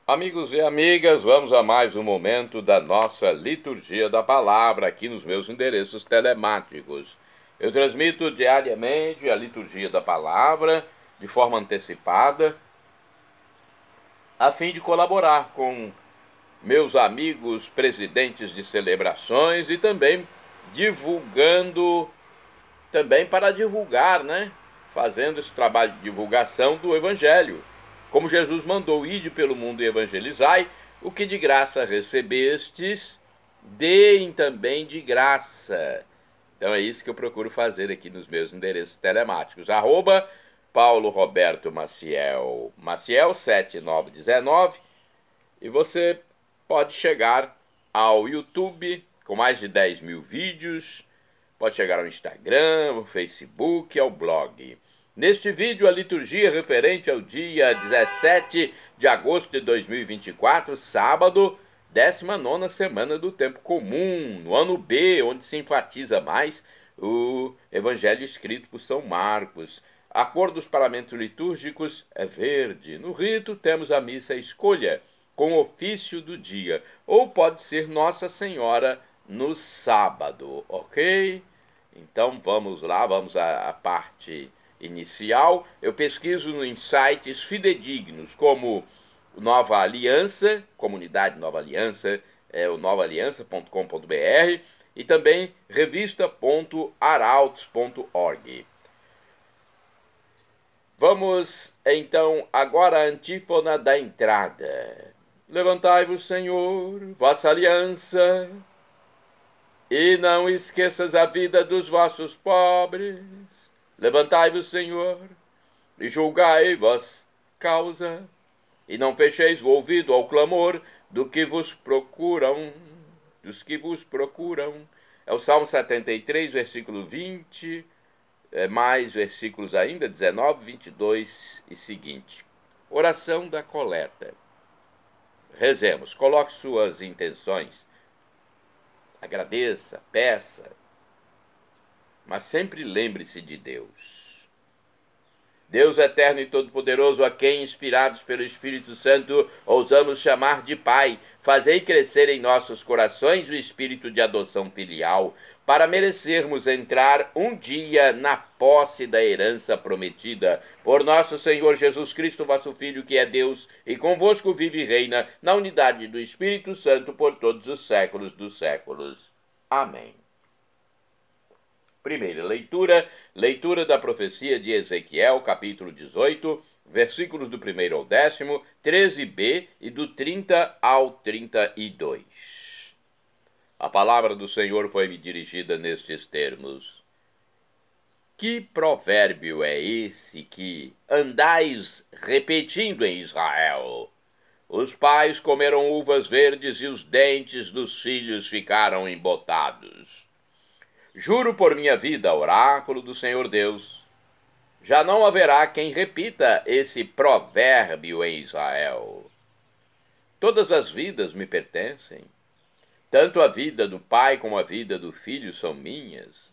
Amigos e amigas, vamos a mais um momento da nossa liturgia da palavra aqui nos meus endereços telemáticos. Eu transmito diariamente a liturgia da palavra de forma antecipada, a fim de colaborar com meus amigos presidentes de celebrações e também para divulgar, fazendo esse trabalho de divulgação do Evangelho. Como Jesus mandou, ide pelo mundo e evangelizai, o que de graça recebestes, deem também de graça. Então é isso que eu procuro fazer aqui nos meus endereços telemáticos. Paulo Roberto Maciel 7919, e você pode chegar ao YouTube com mais de 10 mil vídeos, pode chegar ao Instagram, ao Facebook, ao blog. Neste vídeo, a liturgia referente ao dia 17 de agosto de 2024, sábado, 19ª semana do tempo comum, no ano B, onde se enfatiza mais o evangelho escrito por São Marcos. A cor dos paramentos litúrgicos é verde. No rito temos a missa escolha, com ofício do dia, ou pode ser Nossa Senhora no sábado, ok? Então vamos lá, vamos à parte inicial. Eu pesquiso em sites fidedignos como Nova Aliança, Comunidade Nova Aliança, o novaaliança.com.br, e também revista.arautos.org. Vamos então agora à antífona da entrada. Levantai-vos, Senhor, vossa aliança, e não esqueças a vida dos vossos pobres. Levantai-vos, Senhor, e julgai vos causa, e não fecheis o ouvido ao clamor dos que vos procuram. É o Salmo 73, versículo 20, mais versículos ainda, 19, 22 e seguinte. Oração da coleta. Rezemos, coloque suas intenções, agradeça, peça, mas sempre lembre-se de Deus. Deus eterno e todo-poderoso, a quem, inspirados pelo Espírito Santo, ousamos chamar de Pai, fazei crescer em nossos corações o espírito de adoção filial, para merecermos entrar um dia na posse da herança prometida. Por nosso Senhor Jesus Cristo, vosso Filho, que é Deus, e convosco vive e reina, na unidade do Espírito Santo, por todos os séculos dos séculos. Amém. Primeira leitura, leitura da profecia de Ezequiel, capítulo 18, versículos do 1º ao 10º, 13b e do 30 ao 32. A palavra do Senhor foi-me dirigida nestes termos. Que provérbio é esse que andais repetindo em Israel? Os pais comeram uvas verdes e os dentes dos filhos ficaram embotados. Juro por minha vida, oráculo do Senhor Deus, já não haverá quem repita esse provérbio em Israel. Todas as vidas me pertencem, tanto a vida do pai como a vida do filho são minhas.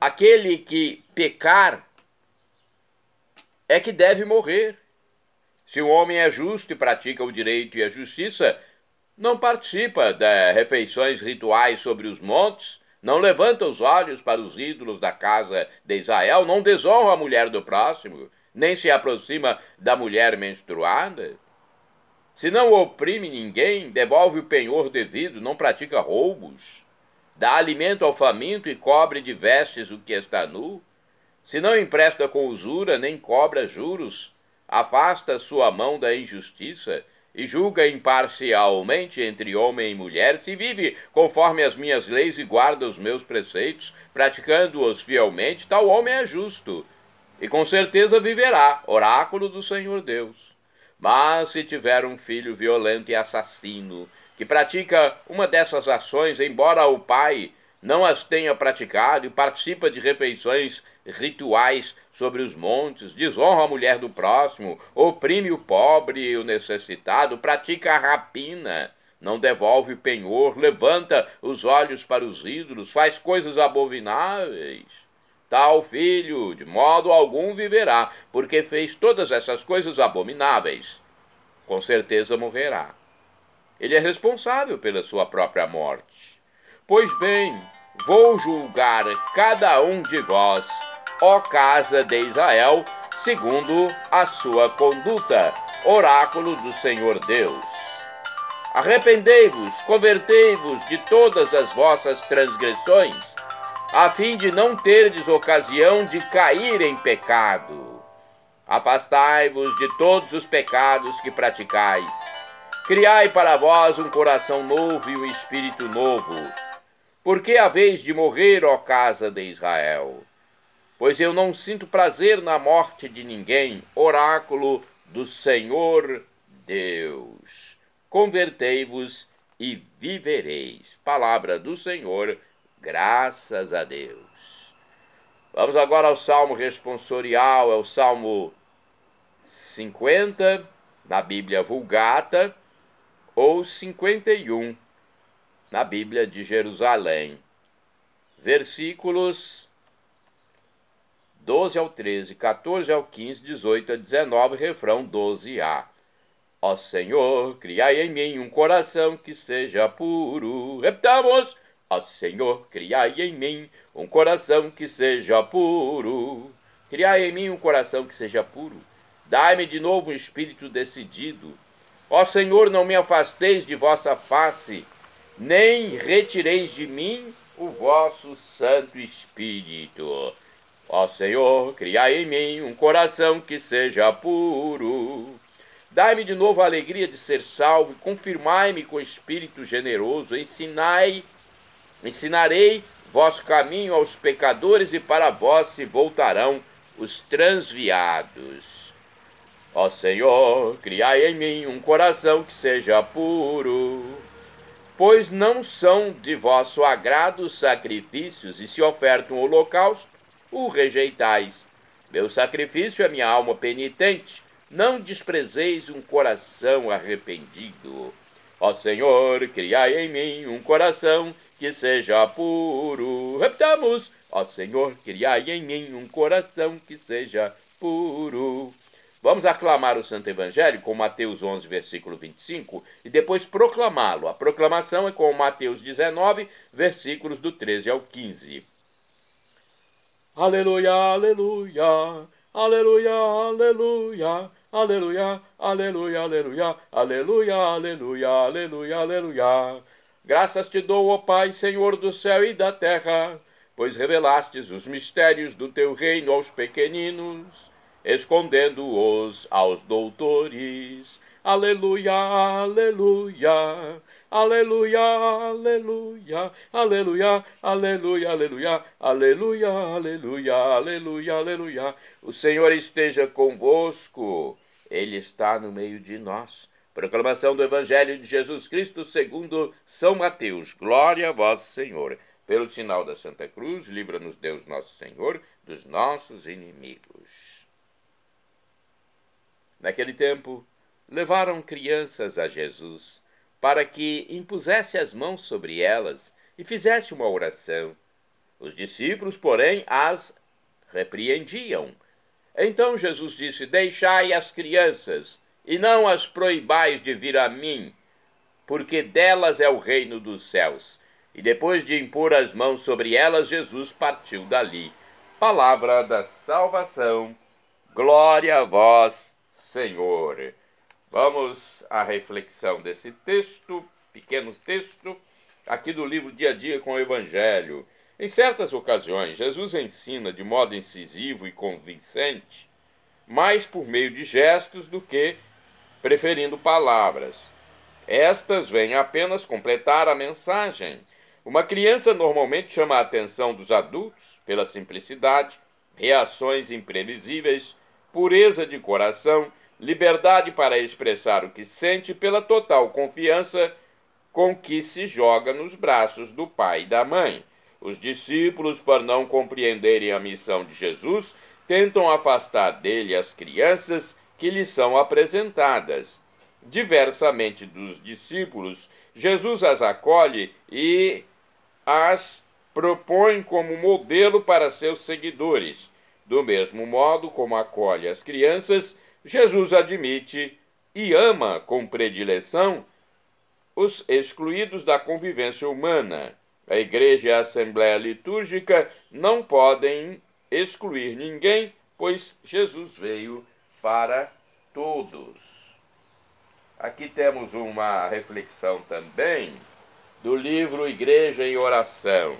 Aquele que pecar é que deve morrer. Se o homem é justo e pratica o direito e a justiça, não participa das refeições rituais sobre os montes, não levanta os olhos para os ídolos da casa de Israel, não desonra a mulher do próximo, nem se aproxima da mulher menstruada. Se não oprime ninguém, devolve o penhor devido, não pratica roubos, dá alimento ao faminto e cobre de vestes o que está nu. Se não empresta com usura, nem cobra juros, afasta sua mão da injustiça e julga imparcialmente entre homem e mulher, se vive conforme as minhas leis e guarda os meus preceitos, praticando-os fielmente, tal homem é justo, e com certeza viverá, oráculo do Senhor Deus. Mas se tiver um filho violento e assassino, que pratica uma dessas ações, embora o pai não as tenha praticado, e participa de refeições rituais sobre os montes, desonra a mulher do próximo, oprime o pobre e o necessitado, pratica a rapina, não devolve o penhor, levanta os olhos para os ídolos, faz coisas abomináveis, tal filho de modo algum viverá, porque fez todas essas coisas abomináveis. com certeza morrerá. Ele é responsável pela sua própria morte. Pois bem, vou julgar cada um de vós, ó casa de Israel, segundo a sua conduta. Oráculo do Senhor Deus. Arrependei-vos, convertei-vos de todas as vossas transgressões, a fim de não terdes ocasião de cair em pecado. Afastai-vos de todos os pecados que praticais. Criai para vós um coração novo e um espírito novo. Porque haveis de morrer, ó casa de Israel? Pois eu não sinto prazer na morte de ninguém. Oráculo do Senhor Deus. Convertei-vos e vivereis. Palavra do Senhor, graças a Deus. Vamos agora ao Salmo responsorial, é o Salmo 50, na Bíblia Vulgata, ou 51, na Bíblia de Jerusalém. Versículos 12 ao 13, 14 ao 15, 18 a 19, refrão 12a. Ó Senhor, criai em mim um coração que seja puro. Repitamos. Ó Senhor, criai em mim um coração que seja puro. Criai em mim um coração que seja puro. Dai-me de novo um espírito decidido. Ó Senhor, não me afasteis de vossa face, nem retireis de mim o vosso Santo Espírito. Ó Senhor, criai em mim um coração que seja puro. Dai-me de novo a alegria de ser salvo e confirmai-me com espírito generoso. Ensinarei vosso caminho aos pecadores e para vós se voltarão os transviados. Ó Senhor, criai em mim um coração que seja puro. Pois não são de vosso agrado os sacrifícios, e se oferta um holocausto, o rejeitais. Meu sacrifício é minha alma penitente. Não desprezeis um coração arrependido. Ó Senhor, criai em mim um coração que seja puro. Repitamos. Ó Senhor, criai em mim um coração que seja puro. Vamos aclamar o Santo Evangelho com Mateus 11, versículo 25, e depois proclamá-lo. A proclamação é com Mateus 19, versículos do 13 ao 15. Aleluia, aleluia, aleluia, aleluia. Aleluia, aleluia, aleluia, aleluia, aleluia, aleluia, aleluia. Graças te dou, ó Pai, Senhor do céu e da terra, pois revelastes os mistérios do teu reino aos pequeninos, escondendo-os aos doutores. Aleluia, aleluia, aleluia, aleluia, aleluia, aleluia, aleluia, aleluia, aleluia, aleluia, aleluia. O Senhor esteja convosco. Ele está no meio de nós. Proclamação do Evangelho de Jesus Cristo segundo São Mateus. Glória a vós, Senhor. Pelo sinal da Santa Cruz, livra-nos Deus nosso Senhor dos nossos inimigos. Naquele tempo, levaram crianças a Jesus, para que impusesse as mãos sobre elas e fizesse uma oração. Os discípulos, porém, as repreendiam. Então Jesus disse: deixai as crianças, e não as proibais de vir a mim, porque delas é o reino dos céus. E depois de impor as mãos sobre elas, Jesus partiu dali. Palavra da salvação. Glória a vós, Senhor. Vamos à reflexão desse texto, pequeno texto, aqui do livro Dia a Dia com o Evangelho. Em certas ocasiões, Jesus ensina de modo incisivo e convincente, mais por meio de gestos do que preferindo palavras. Estas vêm apenas completar a mensagem. Uma criança normalmente chama a atenção dos adultos pela simplicidade, reações imprevisíveis, pureza de coração, liberdade para expressar o que sente e pela total confiança com que se joga nos braços do pai e da mãe. Os discípulos, por não compreenderem a missão de Jesus, tentam afastar dele as crianças que lhes são apresentadas. Diversamente dos discípulos, Jesus as acolhe e as propõe como modelo para seus seguidores. Do mesmo modo como acolhe as crianças, Jesus admite e ama com predileção os excluídos da convivência humana. A igreja e a assembleia litúrgica não podem excluir ninguém, pois Jesus veio para todos. Aqui temos uma reflexão também do livro Igreja em Oração.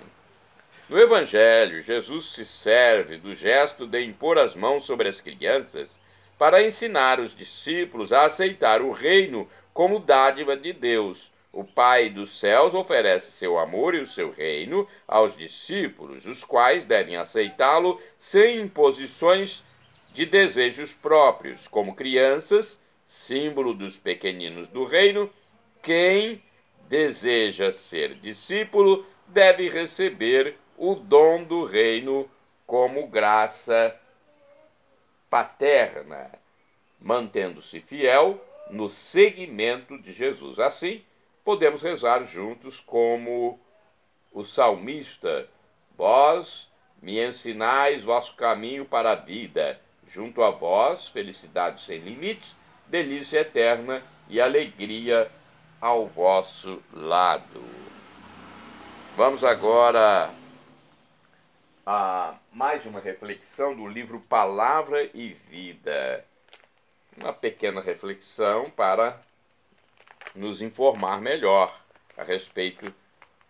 No Evangelho, Jesus se serve do gesto de impor as mãos sobre as crianças para ensinar os discípulos a aceitar o reino como dádiva de Deus. O Pai dos céus oferece seu amor e o seu reino aos discípulos, os quais devem aceitá-lo sem imposições de desejos próprios. Como crianças, símbolo dos pequeninos do reino, quem deseja ser discípulo deve receber o dom do reino como graça paterna, mantendo-se fiel no seguimento de Jesus. Assim, podemos rezar juntos como o salmista: vós me ensinais vosso caminho para a vida, junto a vós, felicidade sem limites, delícia eterna e alegria ao vosso lado. Vamos agora a mais uma reflexão do livro Palavra e Vida. Uma pequena reflexão para nos informar melhor a respeito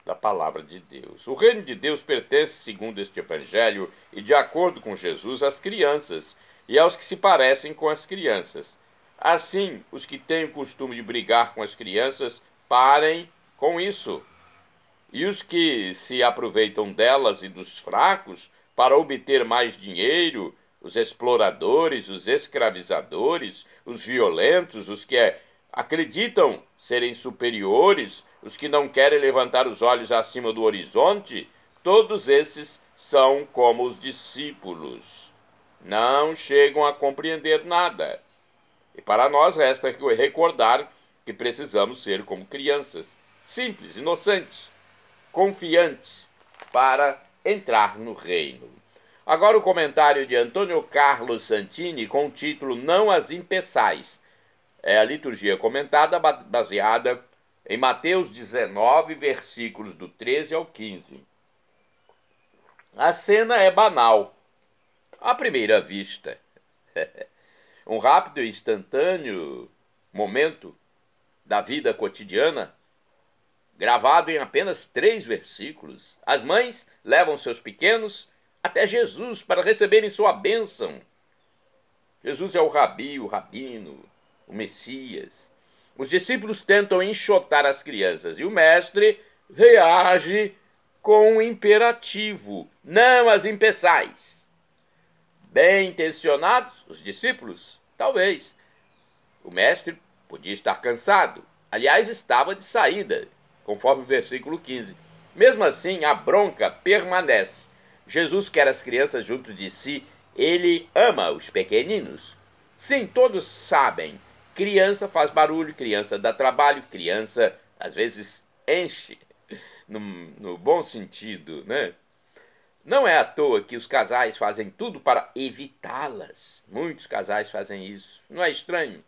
da palavra de Deus. O reino de Deus pertence, segundo este evangelho e de acordo com Jesus, às crianças e aos que se parecem com as crianças. Assim, os que têm o costume de brigar com as crianças, parem com isso. E os que se aproveitam delas e dos fracos para obter mais dinheiro, os exploradores, os escravizadores, os violentos, os que acreditam serem superiores, os que não querem levantar os olhos acima do horizonte, todos esses são como os discípulos. Não chegam a compreender nada. E para nós resta recordar que precisamos ser como crianças, simples, inocentes, confiantes, para entrar no reino. Agora o comentário de Antônio Carlos Santini com o título Não as impeçais. É a liturgia comentada baseada em Mateus 19, versículos do 13 ao 15. A cena é banal, à primeira vista. Um rápido e instantâneo momento da vida cotidiana, gravado em apenas 3 versículos. As mães levam seus pequenos até Jesus para receberem sua bênção. Jesus é o rabi, o rabino, o Messias. Os discípulos tentam enxotar as crianças e o mestre reage com um imperativo: não as impeçais. Bem intencionados, os discípulos? Talvez. O mestre podia estar cansado. Aliás, estava de saída, conforme o versículo 15. Mesmo assim, a bronca permanece. Jesus quer as crianças junto de si. Ele ama os pequeninos. Sim, todos sabem. Criança faz barulho, criança dá trabalho, criança às vezes enche, no bom sentido, né? Não é à toa que os casais fazem tudo para evitá-las. Muitos casais fazem isso. Não é estranho?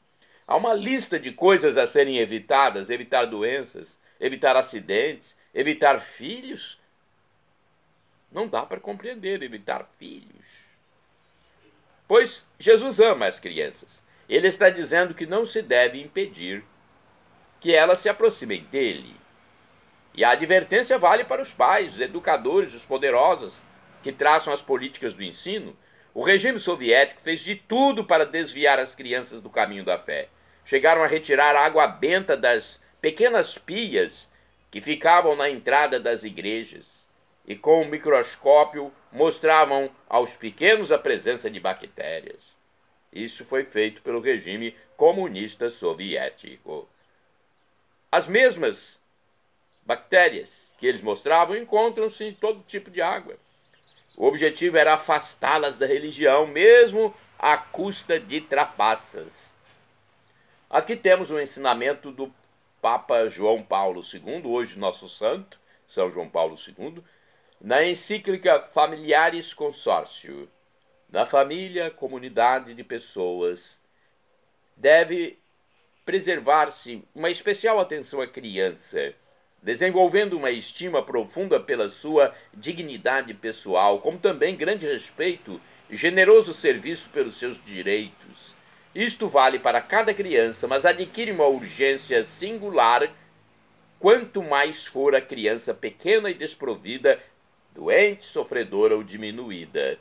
Há uma lista de coisas a serem evitadas: evitar doenças, evitar acidentes, evitar filhos. Não dá para compreender evitar filhos. Pois Jesus ama as crianças. Ele está dizendo que não se deve impedir que elas se aproximem dele. E a advertência vale para os pais, os educadores, os poderosos, que traçam as políticas do ensino. O regime soviético fez de tudo para desviar as crianças do caminho da fé. Chegaram a retirar a água benta das pequenas pias que ficavam na entrada das igrejas e com um microscópio mostravam aos pequenos a presença de bactérias. Isso foi feito pelo regime comunista soviético. As mesmas bactérias que eles mostravam encontram-se em todo tipo de água. O objetivo era afastá-las da religião, mesmo à custa de trapaças. Aqui temos o ensinamento do Papa João Paulo II, hoje nosso santo, São João Paulo II, na encíclica Familiaris Consortio. Na família, comunidade de pessoas deve preservar-se uma especial atenção à criança, desenvolvendo uma estima profunda pela sua dignidade pessoal, como também grande respeito e generoso serviço pelos seus direitos. Isto vale para cada criança, mas adquire uma urgência singular quanto mais for a criança pequena e desprovida, doente, sofredora ou diminuída.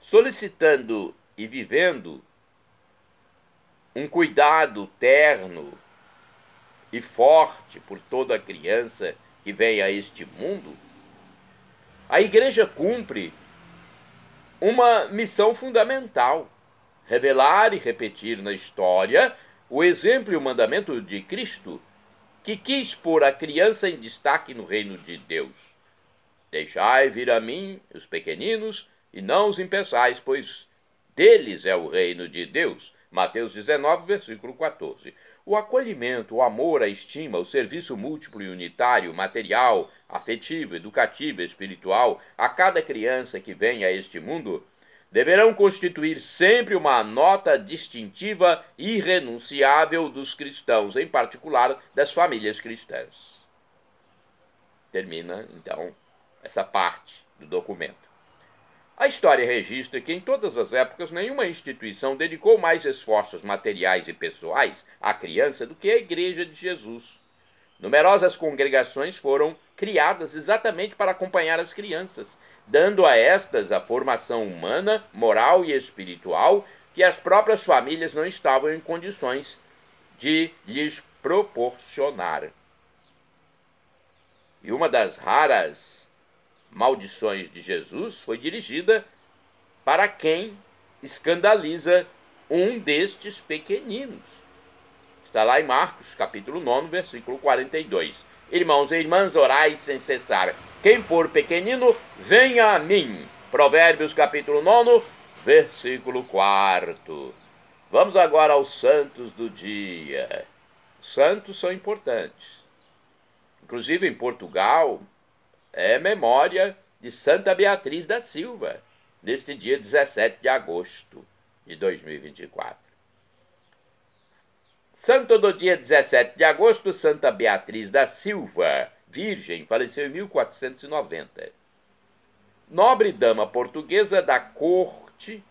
Solicitando e vivendo um cuidado terno e forte por toda criança que vem a este mundo, a Igreja cumpre uma missão fundamental: revelar e repetir na história o exemplo e o mandamento de Cristo, que quis pôr a criança em destaque no reino de Deus. Deixai vir a mim os pequeninos e não os impeçais, pois deles é o reino de Deus. Mateus 19, versículo 14. O acolhimento, o amor, a estima, o serviço múltiplo e unitário, material, afetivo, educativo e espiritual a cada criança que vem a este mundo deverão constituir sempre uma nota distintiva e irrenunciável dos cristãos, em particular das famílias cristãs. Termina, então, essa parte do documento. A história registra que em todas as épocas nenhuma instituição dedicou mais esforços materiais e pessoais à criança do que a Igreja de Jesus. Numerosas congregações foram criadas exatamente para acompanhar as crianças, dando a estas a formação humana, moral e espiritual que as próprias famílias não estavam em condições de lhes proporcionar. E uma das raras maldições de Jesus foi dirigida para quem escandaliza um destes pequeninos. Está lá em Marcos, capítulo 9, versículo 42. Irmãos e irmãs, orai sem cessar. Quem for pequenino, venha a mim. Provérbios, capítulo 9, versículo 4. Vamos agora aos santos do dia. Os santos são importantes. Inclusive, em Portugal, é memória de Santa Beatriz da Silva, neste dia 17 de agosto de 2024. Santo do dia 17 de agosto, Santa Beatriz da Silva, virgem, faleceu em 1490. Nobre dama portuguesa da corte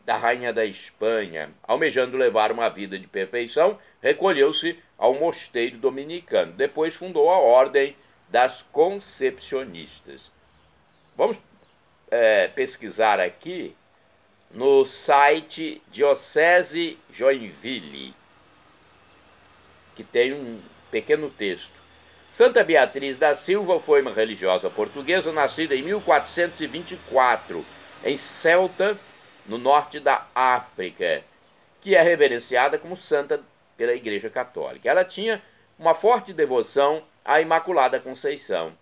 da rainha da Espanha, almejando levar uma vida de perfeição, recolheu-se ao mosteiro dominicano. Depois fundou a Ordem das Concepcionistas. Vamos pesquisar aqui no site Diocese Joinville, que tem um pequeno texto. Santa Beatriz da Silva foi uma religiosa portuguesa nascida em 1424, em Ceuta, no norte da África, que é reverenciada como santa pela Igreja Católica. Ela tinha uma forte devoção à Imaculada Conceição.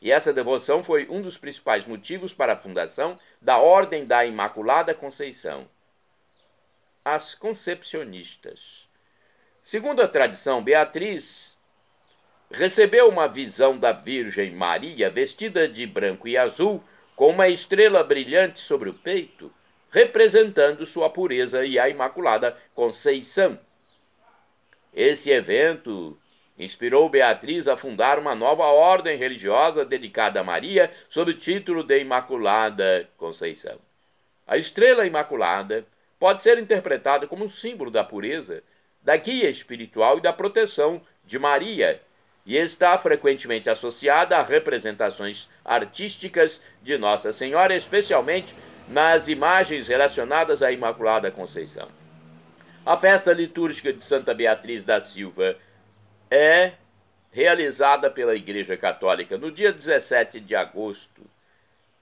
E essa devoção foi um dos principais motivos para a fundação da Ordem da Imaculada Conceição, as Concepcionistas. Segundo a tradição, Beatriz recebeu uma visão da Virgem Maria vestida de branco e azul, com uma estrela brilhante sobre o peito, representando sua pureza e a Imaculada Conceição. Esse evento inspirou Beatriz a fundar uma nova ordem religiosa dedicada a Maria, sob o título de Imaculada Conceição. A estrela imaculada pode ser interpretada como um símbolo da pureza, da guia espiritual e da proteção de Maria, e está frequentemente associada a representações artísticas de Nossa Senhora, especialmente nas imagens relacionadas à Imaculada Conceição. A festa litúrgica de Santa Beatriz da Silva é realizada pela Igreja Católica no dia 17 de agosto.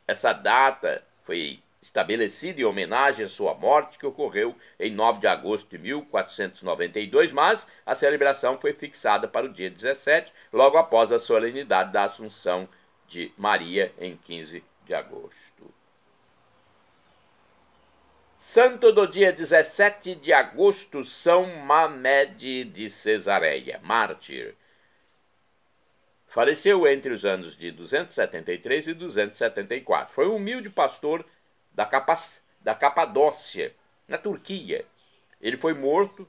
Essa data foi estabelecida em homenagem à sua morte, que ocorreu em 9 de agosto de 1492, mas a celebração foi fixada para o dia 17, logo após a solenidade da Assunção de Maria, em 15 de agosto. Santo do dia 17 de agosto, São Mamede de Cesareia, mártir. Faleceu entre os anos de 273 e 274. Foi um humilde pastor da Capadócia, na Turquia. Ele foi morto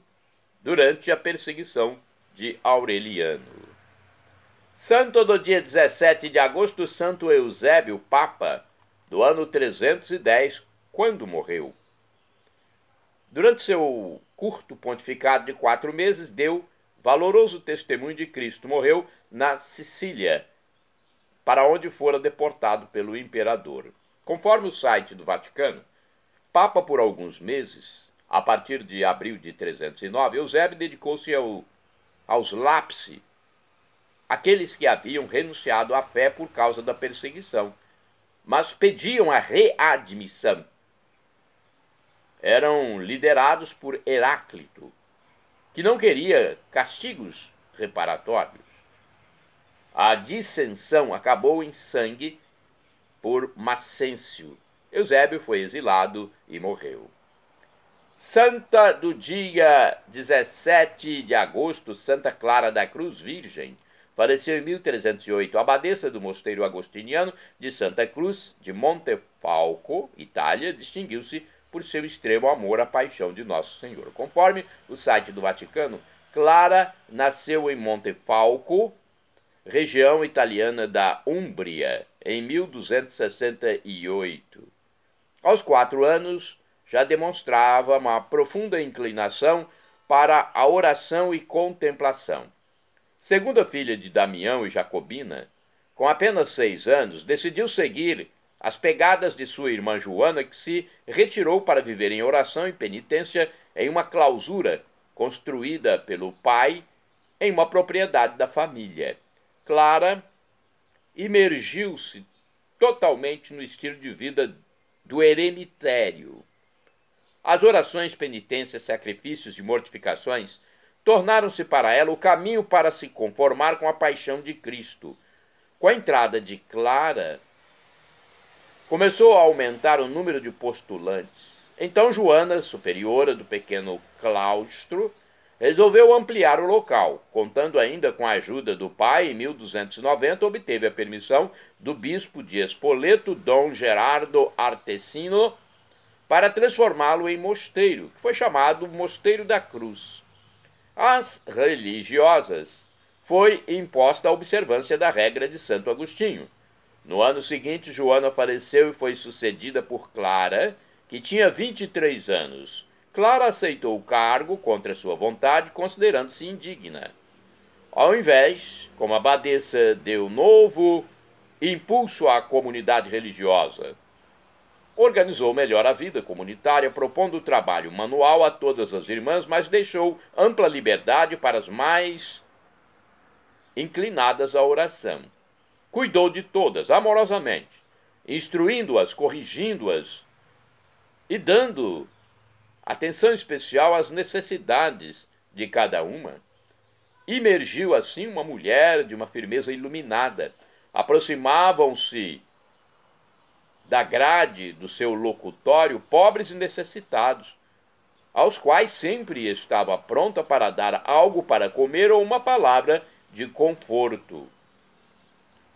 durante a perseguição de Aureliano. Santo do dia 17 de agosto, Santo Eusébio, Papa, do ano 310, quando morreu. Durante seu curto pontificado de 4 meses, deu valoroso testemunho de Cristo. Morreu na Sicília, para onde fora deportado pelo imperador. Conforme o site do Vaticano, Papa por alguns meses, a partir de abril de 309, Eusébio dedicou-se aos lapsi, aqueles que haviam renunciado à fé por causa da perseguição, mas pediam a readmissão. Eram liderados por Heráclito, que não queria castigos reparatórios. A dissensão acabou em sangue por Macêncio. Eusébio foi exilado e morreu. Santa do dia 17 de agosto, Santa Clara da Cruz Virgem, faleceu em 1308, abadesa do mosteiro agostiniano de Santa Cruz de Montefalco, Itália, distinguiu-se por seu extremo amor à paixão de Nosso Senhor. Conforme o site do Vaticano, Clara nasceu em Montefalco, região italiana da Úmbria, em 1268. Aos 4 anos, já demonstrava uma profunda inclinação para a oração e contemplação. Segunda filha de Damião e Jacobina, com apenas 6 anos, decidiu seguir as pegadas de sua irmã Joana, que se retirou para viver em oração e penitência em uma clausura construída pelo pai em uma propriedade da família. Clara imergiu-se totalmente no estilo de vida do eremitério. As orações, penitências, sacrifícios e mortificações tornaram-se para ela o caminho para se conformar com a paixão de Cristo. Com a entrada de Clara, começou a aumentar o número de postulantes. Então Joana, superiora do pequeno claustro, resolveu ampliar o local. Contando ainda com a ajuda do pai, em 1290 obteve a permissão do bispo de Spoleto, Dom Gerardo Artesino, para transformá-lo em mosteiro, que foi chamado Mosteiro da Cruz. Às religiosas foi imposta a observância da regra de Santo Agostinho. No ano seguinte, Joana faleceu e foi sucedida por Clara, que tinha 23 anos. Clara aceitou o cargo contra sua vontade, considerando-se indigna. Ao invés, como abadesa, deu novo impulso à comunidade religiosa. Organizou melhor a vida comunitária, propondo o trabalho manual a todas as irmãs, mas deixou ampla liberdade para as mais inclinadas à oração. Cuidou de todas amorosamente, instruindo-as, corrigindo-as e dando atenção especial às necessidades de cada uma. Imergiu assim uma mulher de uma firmeza iluminada. Aproximavam-se da grade do seu locutório pobres e necessitados, aos quais sempre estava pronta para dar algo para comer ou uma palavra de conforto.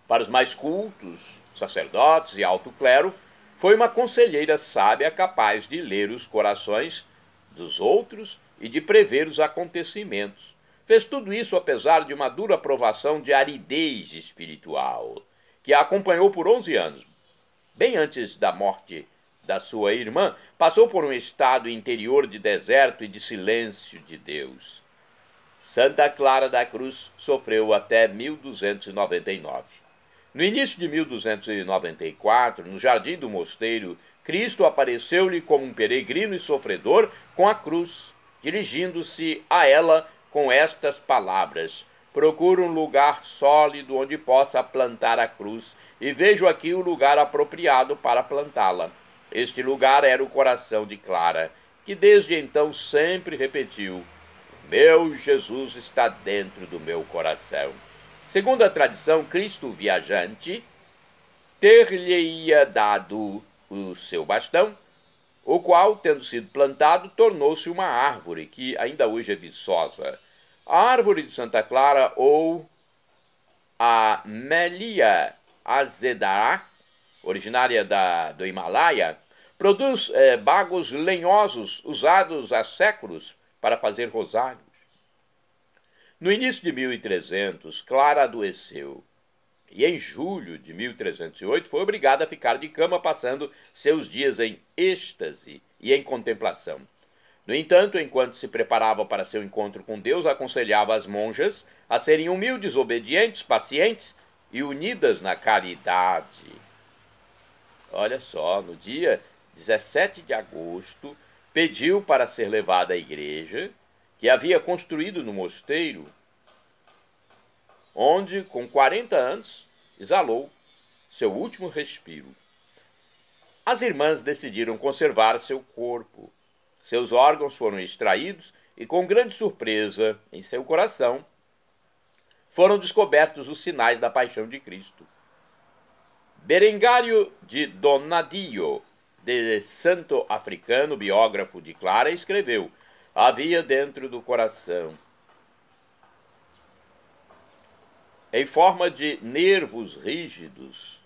Para os mais cultos, sacerdotes e alto clero, foi uma conselheira sábia capaz de ler os corações dos outros e de prever os acontecimentos. Fez tudo isso apesar de uma dura provação de aridez espiritual, que a acompanhou por 11 anos. Bem antes da morte da sua irmã, passou por um estado interior de deserto e de silêncio de Deus. Santa Clara da Cruz sofreu até 1299. No início de 1294, no jardim do mosteiro, Cristo apareceu-lhe como um peregrino e sofredor com a cruz, dirigindo-se a ela com estas palavras: procuro um lugar sólido onde possa plantar a cruz, e vejo aqui o lugar apropriado para plantá-la. Este lugar era o coração de Clara, que desde então sempre repetiu: meu Jesus está dentro do meu coração. Segundo a tradição, Cristo viajante ter-lhe-ia dado o seu bastão, o qual, tendo sido plantado, tornou-se uma árvore que ainda hoje é viçosa. A árvore de Santa Clara, ou a Melia azedara, originária do Himalaia, Produz bagos lenhosos usados há séculos para fazer rosários. No início de 1300, Clara adoeceu e em julho de 1308 foi obrigada a ficar de cama, passando seus dias em êxtase e em contemplação. No entanto, enquanto se preparava para seu encontro com Deus, aconselhava as monjas a serem humildes, obedientes, pacientes e unidas na caridade. Olha só, no dia 17 de agosto, pediu para ser levada à igreja, que havia construído no mosteiro, onde, com 40 anos, exalou seu último respiro. As irmãs decidiram conservar seu corpo. Seus órgãos foram extraídos e, com grande surpresa em seu coração, foram descobertos os sinais da paixão de Cristo. Berengário de Donadio, de santo africano, biógrafo de Clara, escreveu: havia dentro do coração, em forma de nervos rígidos,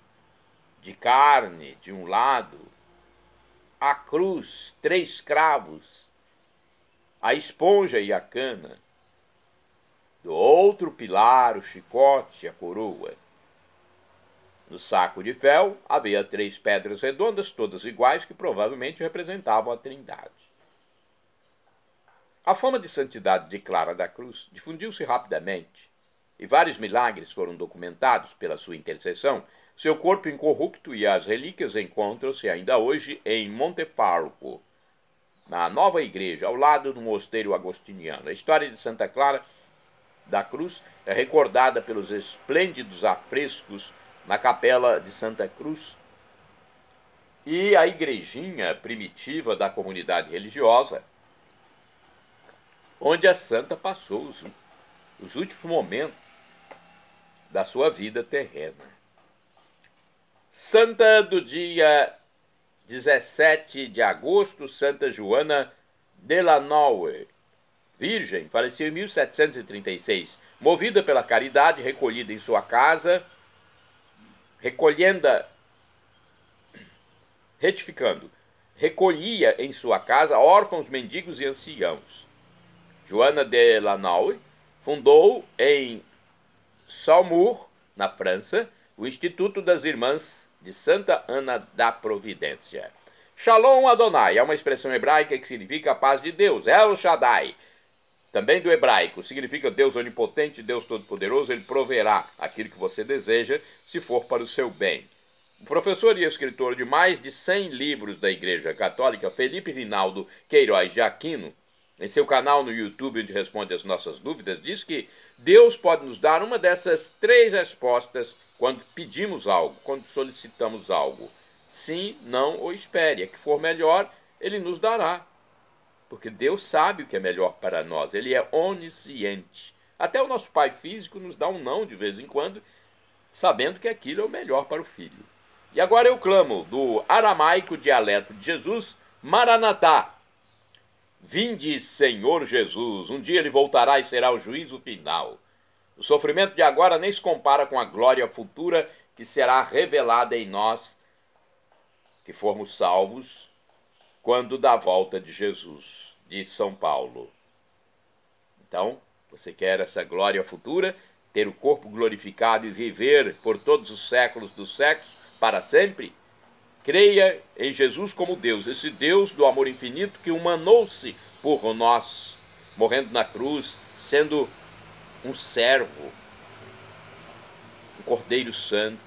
de carne de um lado, a cruz, 3 cravos, a esponja e a cana, do outro pilar, o chicote e a coroa. No saco de fel havia 3 pedras redondas, todas iguais, que provavelmente representavam a Trindade. A fama de santidade de Clara da Cruz difundiu-se rapidamente, e vários milagres foram documentados pela sua intercessão. Seu corpo incorrupto e as relíquias encontram-se ainda hoje em Montefalco, na nova igreja, ao lado do mosteiro agostiniano. A história de Santa Clara da Cruz é recordada pelos esplêndidos afrescos na capela de Santa Cruz e a igrejinha primitiva da comunidade religiosa, onde a santa passou os últimos momentos da sua vida terrena. Santa do dia 17 de agosto, Santa Joana de Lannoy, virgem, faleceu em 1736, movida pela caridade, recolhida em sua casa, recolhia em sua casa órfãos, mendigos e anciãos. Joana de Lannoy fundou em Saumur, na França, o Instituto das Irmãs de Santa Ana da Providência. Shalom Adonai é uma expressão hebraica que significa a paz de Deus. El Shaddai, também do hebraico, significa Deus onipotente, Deus todo-poderoso. Ele proverá aquilo que você deseja, se for para o seu bem. O professor e escritor de mais de 100 livros da Igreja Católica, Felipe Rinaldo Queiroz de Aquino, em seu canal no YouTube, onde responde as nossas dúvidas, diz que Deus pode nos dar uma dessas 3 respostas quando pedimos algo, quando solicitamos algo. Sim, não ou espere. A que for melhor, Ele nos dará. Porque Deus sabe o que é melhor para nós. Ele é onisciente. Até o nosso pai físico nos dá um não de vez em quando, sabendo que aquilo é o melhor para o filho. E agora eu clamo do aramaico dialeto de Jesus, Maranatá. Vinde, Senhor Jesus. Um dia Ele voltará e será o juízo final. O sofrimento de agora nem se compara com a glória futura que será revelada em nós, que formos salvos, quando da volta de Jesus, diz São Paulo. Então, você quer essa glória futura, ter o corpo glorificado e viver por todos os séculos dos séculos, para sempre? Creia em Jesus como Deus, esse Deus do amor infinito que humanou-se por nós, morrendo na cruz, sendo um servo, um Cordeiro Santo.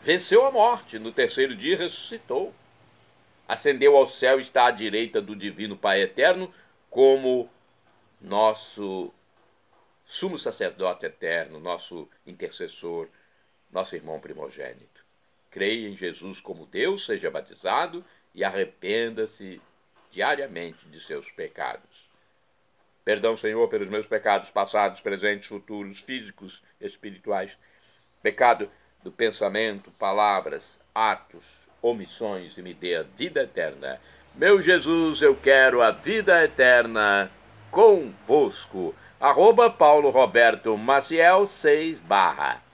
Venceu a morte, no 3º dia ressuscitou. Ascendeu ao céu e está à direita do Divino Pai Eterno como nosso sumo sacerdote eterno, nosso intercessor, nosso irmão primogênito. Creia em Jesus como Deus, seja batizado e arrependa-se diariamente de seus pecados. Perdão, Senhor, pelos meus pecados passados, presentes, futuros, físicos, espirituais. Pecado do pensamento, palavras, atos, omissões, e me dê a vida eterna. Meu Jesus, eu quero a vida eterna convosco. @Paulo Roberto Maciel 6 /.